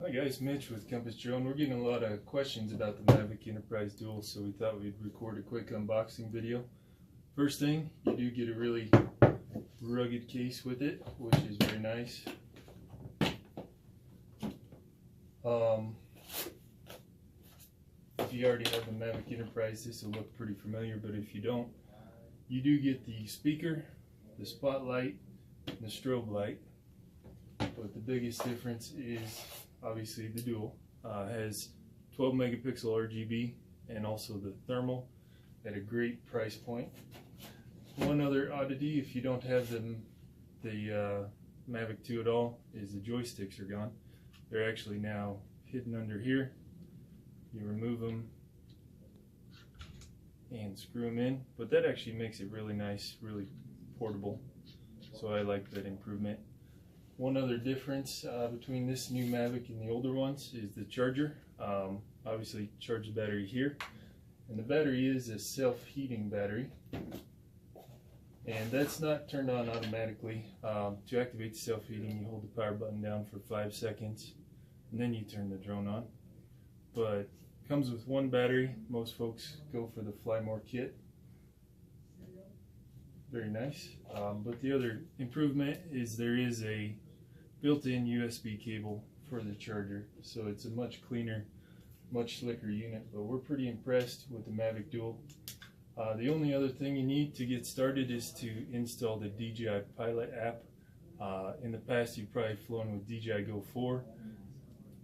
Hi guys, Mitch with Compass Drone. We're getting a lot of questions about the Mavic Enterprise Dual, so we thought we'd record a quick unboxing video. First thing, you do get a really rugged case with it, which is very nice. If you already have the Mavic Enterprise, this will look pretty familiar, but if you don't, you do get the speaker, the spotlight, and the strobe light. But the biggest difference is obviously the Dual. Has 12 megapixel RGB and also the thermal at a great price point. One other oddity, if you don't have the Mavic 2 at all, is the joysticks are gone. They're actually now hidden under here. You remove them and screw them in, but that actually makes it really nice, really portable. So I like that improvement. One other difference between this new Mavic and the older ones is the charger. Obviously charge the battery here, and the battery is a self-heating battery, and that's not turned on automatically. To activate the self-heating, you hold the power button down for 5 seconds and then you turn the drone on. But it comes with one battery. Most folks go for the Fly More kit. Very nice. But the other improvement is there is a built-in USB cable for the charger, so it's a much cleaner, much slicker unit. But we're pretty impressed with the Mavic Dual. The only other thing you need to get started is to install the DJI Pilot app. In the past, you've probably flown with DJI Go 4.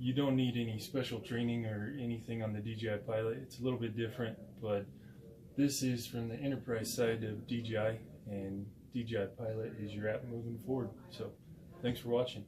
You don't need any special training or anything on the DJI Pilot. It's a little bit different, but this is from the enterprise side of DJI, and DJI Pilot is your app moving forward. So thanks for watching.